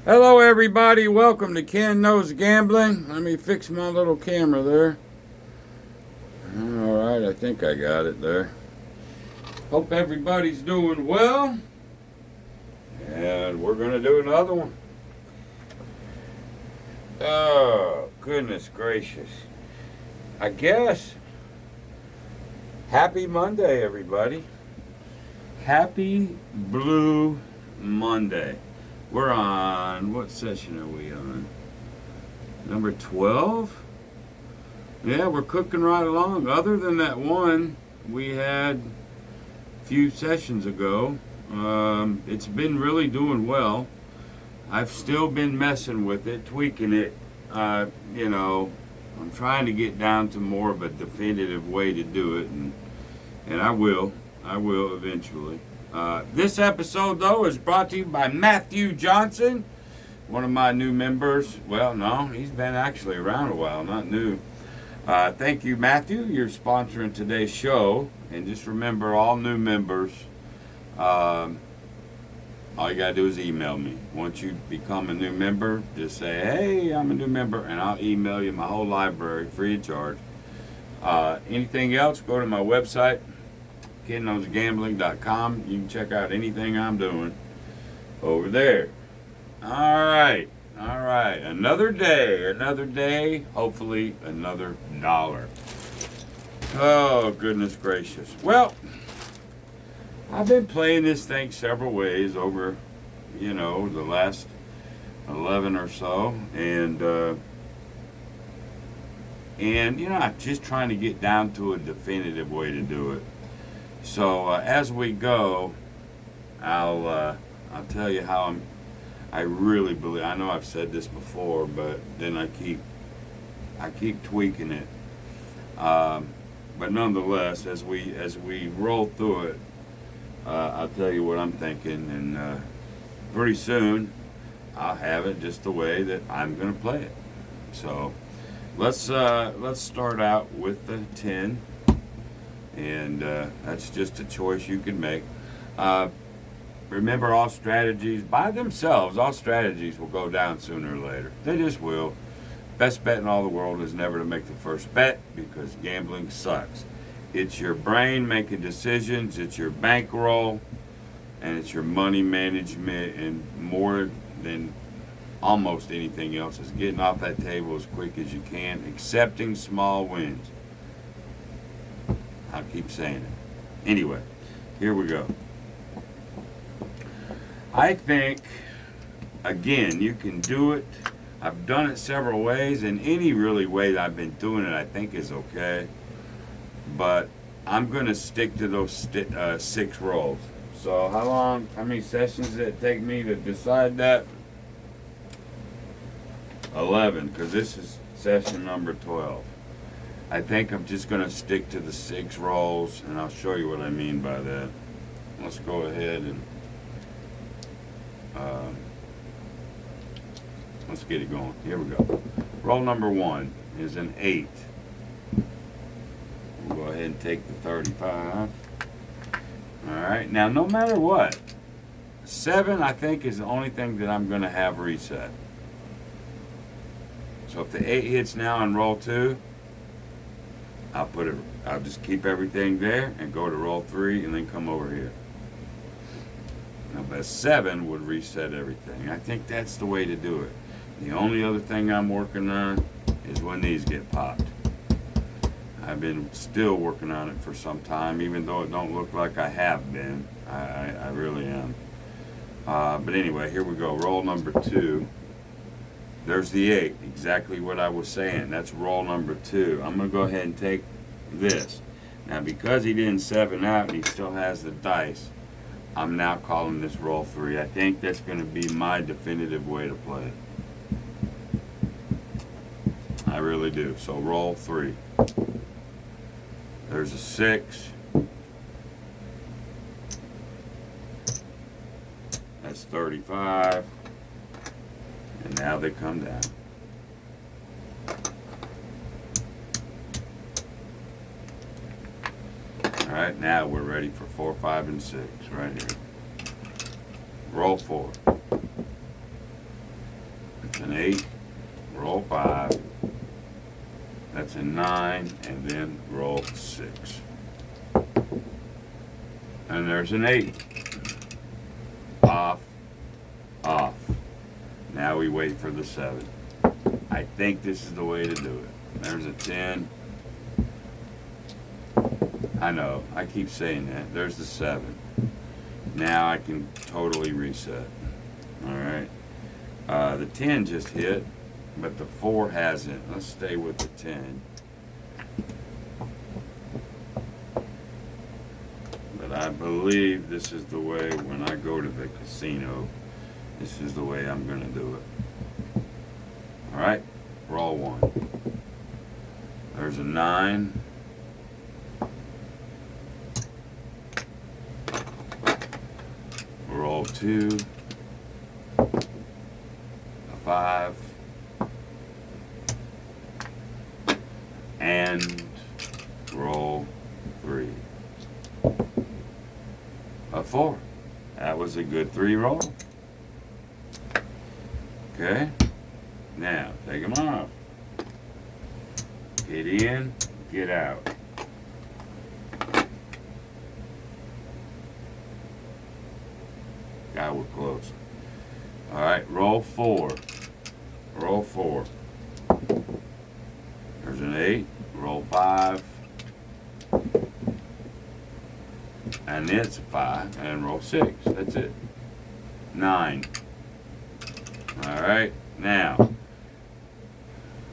Hello, everybody. Welcome to Ken Knows Gambling. Let me fix my little camera there. All right, I think I got it there. Hope everybody's doing well. And we're going to do another one. Oh, goodness gracious. I guess. Happy Monday, everybody. Happy Blue Monday. We're on, what session are we on? Number 12? Yeah, we're cooking right along. Other than that one we had a few sessions ago, it's been really doing well. I've still been messing with it, tweaking it. I'm trying to get down to more of a definitive way to do it, and I will. I will eventually. This episode, though, is brought to you by Matthew Johnson, one of my new members. Well, no, he's been actually around a while, not new. Thank you, Matthew. You're sponsoring today's show. And just remember, all new members, all you got to do is email me. Once you become a new member, just say, hey, I'm a new member, and I'll email you my whole library free of charge. Anything else, go to my website, KenKnowsGambling.com. You can check out anything I'm doing over there. All right. Another day, hopefully another dollar. Oh, goodness gracious. Well, I've been playing this thing several ways over, the last 11 or so. And I'm just trying to get down to a definitive way to do it. So as we go, I'll tell you how I really believe. I know I've said this before, but then I keep tweaking it. But nonetheless, as we roll through it, I'll tell you what I'm thinking, and pretty soon I'll have it just the way that I'm going to play it. So let's start out with the 10. And that's just a choice you can make. Remember, all strategies by themselves, all strategies will go down sooner or later. They just will. Best bet in all the world is never to make the first bet, because gambling sucks. It's your brain making decisions, it's your bankroll, and it's your money management, and more than almost anything else is getting off that table as quick as you can, accepting small wins. I'll keep saying it. Anyway, here we go. I think, again, you can do it. I've done it several ways, and any really way that I've been doing it, I think is okay. But I'm going to stick to those 6 rolls. So how many sessions did it take me to decide that? 11, because this is session number 12. I think I'm just going to stick to the 6 rolls, and I'll show you what I mean by that. Let's go ahead and let's get it going. Here we go. Roll number 1 is an 8. We'll go ahead and take the 35. All right. Now, no matter what, 7, I think, is the only thing that I'm going to have reset. So if the 8 hits now on roll 2, I'll just keep everything there and go to roll 3 and then come over here. Now, but 7 would reset everything. I think that's the way to do it. The only other thing I'm working on is when these get popped. I've been still working on it for some time, even though it don't look like I have been. I really am. But anyway, here we go. Roll number 2. There's the 8, exactly what I was saying. That's roll number 2. I'm going to go ahead and take this. Now, because he didn't 7 out and he still has the dice, I'm now calling this roll 3. I think that's going to be my definitive way to play it. I really do. So roll 3. There's a 6. That's 35. And now they come down. All right, now we're ready for 4, 5, and 6 right here. Roll 4. 8, roll 5. That's a 9, and then roll 6. And there's an 8. Off, off. Now we wait for the 7. I think this is the way to do it. There's a 10. I know, I keep saying that. There's the 7. Now I can totally reset. Alright. The 10 just hit, but the 4 hasn't. Let's stay with the 10. But I believe this is the way, when I go to the casino, this is the way I'm going to do it. Alright, roll 1. There's a 9. Roll 2. A 5. And roll 3. A 4. That was a good 3 roll. Okay. Now, take them off. Get in, get out. God, we're close. Alright, roll 4. Roll 4. There's an 8. Roll 5. And then it's a 5. And roll 6. That's it. 9. Alright, now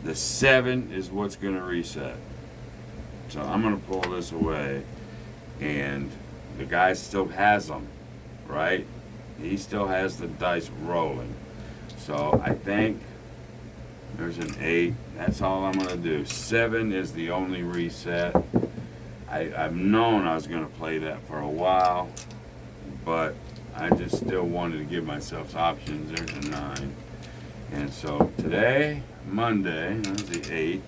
the 7 is what's going to reset. So I'm going to pull this away, and the guy still has them, right? He still has the dice rolling. So I think there's an 8. That's all I'm going to do. 7 is the only reset. I've known I was going to play that for a while, but I just still wanted to give myself options. There's a 9. And so today, Monday, that's the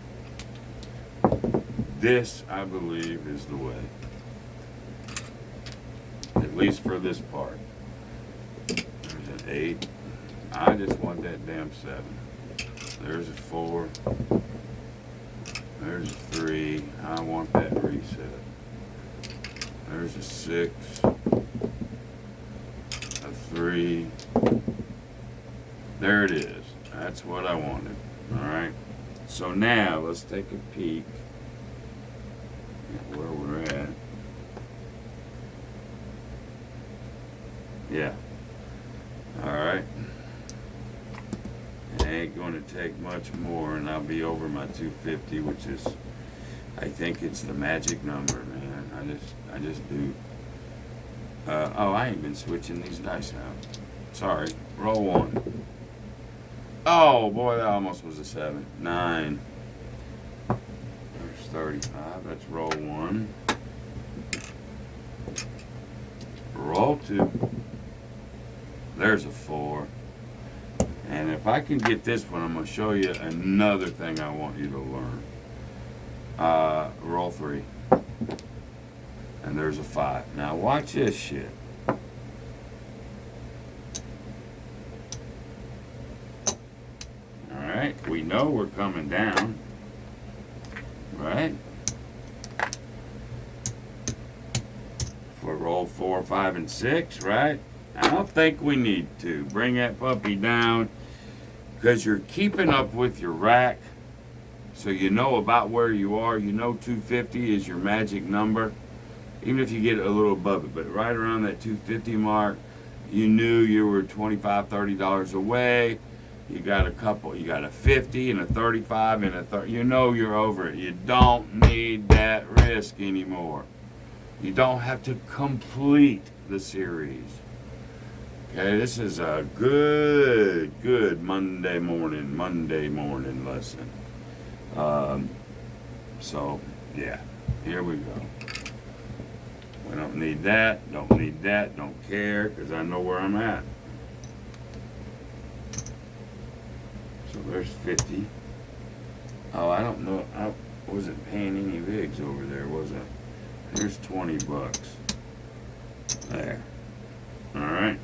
8th. This, I believe, is the way. At least for this part. There's an 8. I just want that damn 7. There's a 4. There's a 3. I want that reset. There's a 6. A 3. There it is. That's what I wanted. Alright. So now let's take a peek at where we're at. Yeah. Alright. It ain't going to take much more and I'll be over my 250, which is, I think it's the magic number, man. I just do. Oh, I ain't been switching these dice out. Sorry. Roll 1. Oh boy, that almost was a 7. 9. There's 35. Let's roll 1. Roll 2. There's a 4. And if I can get this one, I'm going to show you another thing I want you to learn. Roll 3. And there's a 5. Now watch this shit. Alright, we know we're coming down. Right? For roll 4, 5, and 6, right? I don't think we need to bring that puppy down because you're keeping up with your rack, so you know about where you are. You know 250 is your magic number, even if you get a little above it, but right around that 250 mark, you knew you were $25, $30 away. You got a couple, you got a 50 and a 35 and a 30. You know you're over it. You don't need that risk anymore. You don't have to complete the series. Okay, this is a good Monday morning lesson. So, yeah, here we go. We don't need that, don't care, because I know where I'm at. So there's 50. Oh, I don't know, I wasn't paying any VIGs over there, was I? Here's 20 bucks. There. All right.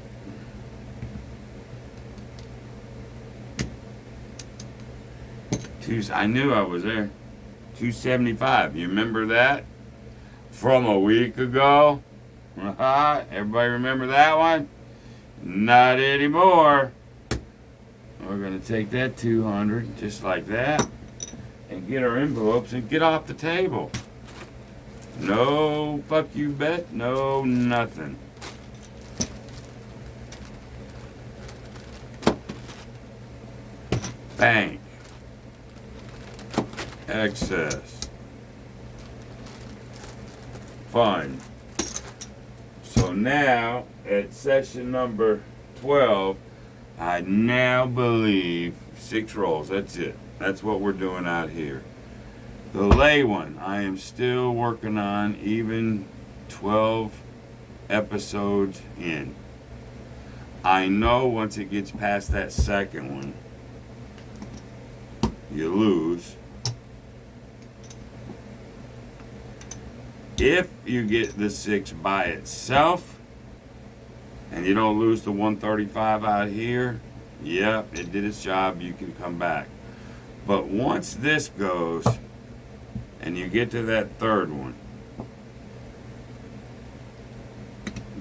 I knew I was there. 275. You remember that? From a week ago? Everybody remember that one? Not anymore. We're going to take that 200 just like that and get our envelopes and get off the table. No fuck you bet, no nothing. Bank. Excess. Fund. So now at session number 12, I now believe 6 rolls. That's it. That's what we're doing out here. The lay one, I am still working on, even 12 episodes in. I know once it gets past that second one, you lose. If you get the 6 by itself and you don't lose the 135 out here, yep, it did its job, you can come back. But once this goes and you get to that third one,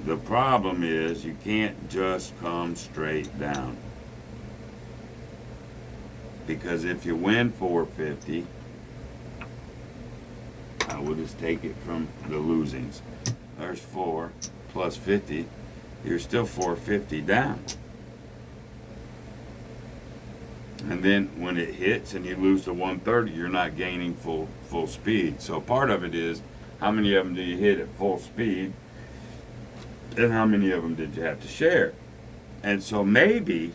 the problem is you can't just come straight down. Because if you win 450, I will just take it from the losings. There's 4 plus 50. You're still 450 down. And then when it hits and you lose the 130, you're not gaining full speed. So part of it is how many of them do you hit at full speed, and how many of them did you have to share? And so maybe,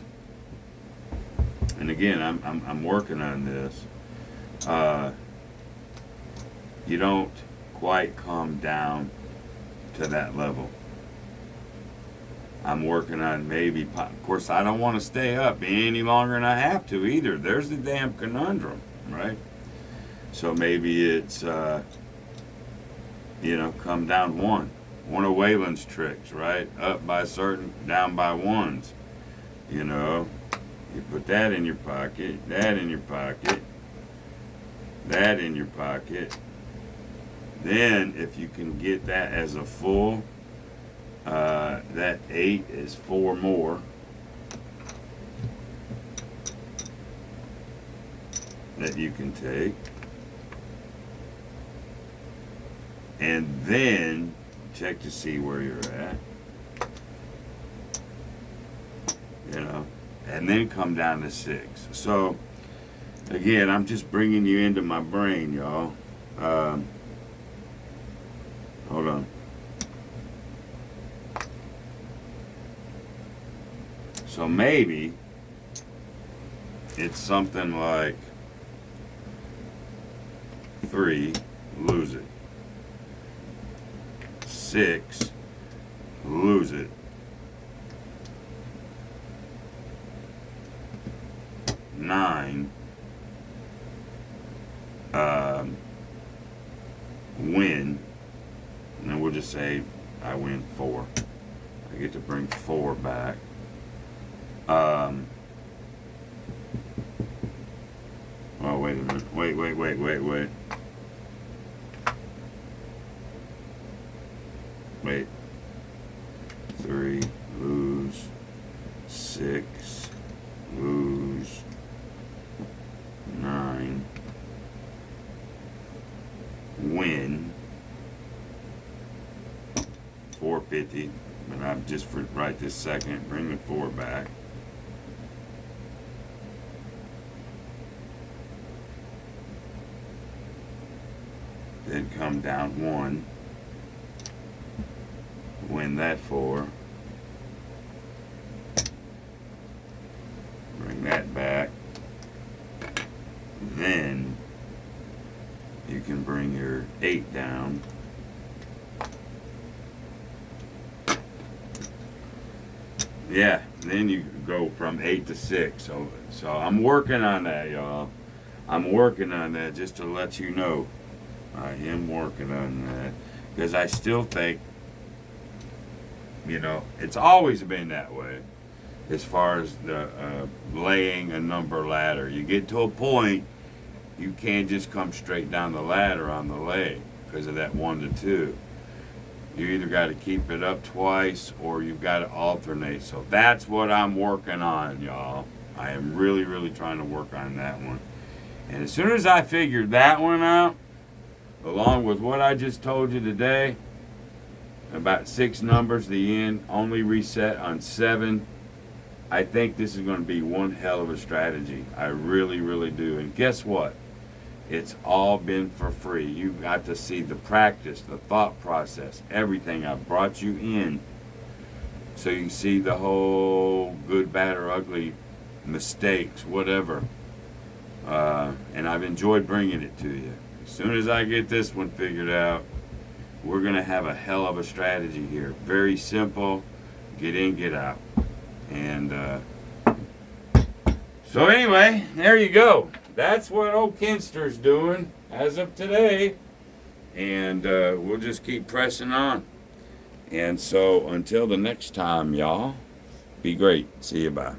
and again, I'm working on this. You don't quite come down to that level. I'm working on maybe, of course, I don't want to stay up any longer than I have to either. There's the damn conundrum, right? So maybe it's, come down 1. One of Waylon's tricks, right? Up by certain, down by ones. You put that in your pocket, that in your pocket, that in your pocket. Then, if you can get that as a full, that 8 is 4 more. That you can take. And then check to see where you're at. And then come down to 6. So, again, I'm just bringing you into my brain, y'all. Hold on. So maybe it's something like 3, lose it. 6, lose it. 9, win. And then we'll just say I win 4. I get to bring 4 back. Oh, wait a minute. Wait. Wait. 3, lose. 6, lose. 9, win. 450. But I'm just for right this second, bring the 4 back. Then come down 1. Win that 4. Bring that back. Then you can bring your 8 down. Yeah, then you go from 8 to 6. So I'm working on that, y'all. I'm working on that just to let you know. I am working on that because I still think, it's always been that way as far as the laying a number ladder. You get to a point you can't just come straight down the ladder on the leg because of that 1 to 2. You either got to keep it up twice or you've got to alternate. So that's what I'm working on, y'all. I am really, really trying to work on that one. And as soon as I figured that one out, along with what I just told you today, about 6 numbers, the end, only reset on 7, I think this is going to be one hell of a strategy. I really, really do. And guess what? It's all been for free. You got to see the practice, the thought process, everything. I brought you in so you can see the whole good, bad, or ugly mistakes, whatever. And I've enjoyed bringing it to you. As soon as I get this one figured out, we're going to have a hell of a strategy here. Very simple. Get in, get out. And so anyway, there you go. That's what old Kinster's doing as of today. And we'll just keep pressing on. And so until the next time, y'all, be great. See you, bye.